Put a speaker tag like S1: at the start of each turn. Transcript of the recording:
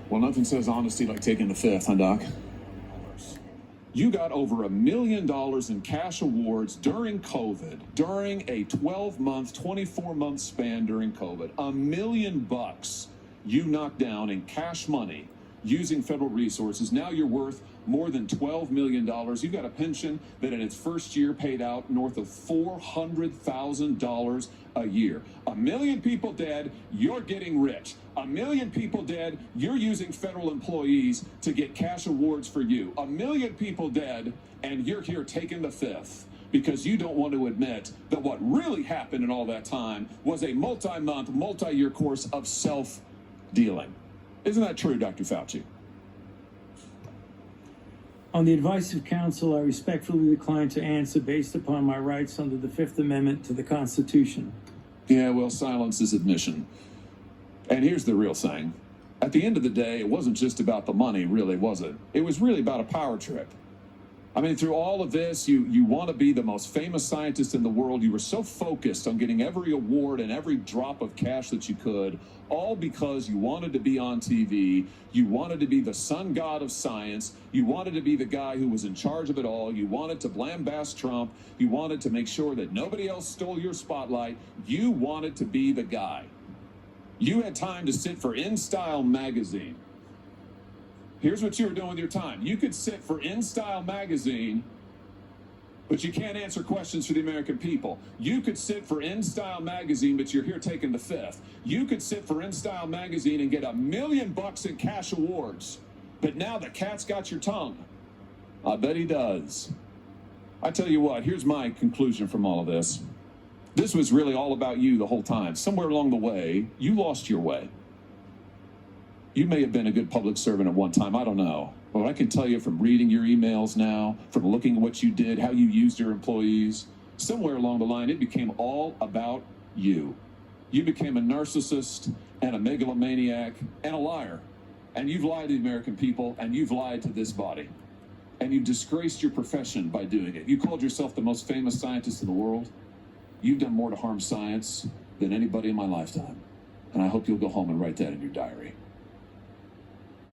S1: Well, nothing says honesty like taking the fifth, huh, Doc? You got over $1 million in cash awards during COVID, during a 12-month, 24-month span during COVID. $1 million you knocked down in cash money using federal resources. Now you're worth more than $12 million. You got a pension that in its first year paid out north of $400,000 a year. 1 million people dead, you're getting rich. 1 million people dead, you're using federal employees to get cash awards for you. 1 million people dead, and you're here taking the fifth because you don't want to admit that what really happened in all that time was a multi-month, multi-year course of self-dealing. Isn't that true, Dr. Fauci?
S2: On the advice of counsel, I respectfully decline to answer based upon my rights under the Fifth Amendment to the Constitution.
S1: Yeah, well, silence is admission. And here's the real thing. At the end of the day, it wasn't just about the money, really, was it? It was really about a power trip. I mean, through all of this, you want to be the most famous scientist in the world. You were so focused on getting every award and every drop of cash that you could, all because you wanted to be on TV. You wanted to be the sun god of science. You wanted to be the guy who was in charge of it all. You wanted to lambast Trump. You wanted to make sure that nobody else stole your spotlight. You wanted to be the guy. You had time to sit for InStyle magazine. Here's what you were doing with your time. You could sit for InStyle magazine, but you can't answer questions for the American people. You could sit for InStyle magazine, but you're here taking the fifth. You could sit for InStyle magazine and get $1 million in cash awards, but now the cat's got your tongue. I bet he does. I tell you what, here's my conclusion from all of this. This was really all about you the whole time. Somewhere along the way, you lost your way. You may have been a good public servant at one time, I don't know. But I can tell you from reading your emails now, from looking at what you did, how you used your employees, somewhere along the line, it became all about you. You became a narcissist and a megalomaniac and a liar. And you've lied to the American people, and you've lied to this body. And you disgraced your profession by doing it. You called yourself the most famous scientist in the world. You've done more to harm science than anybody in my lifetime. And I hope you'll go home and write that in your diary.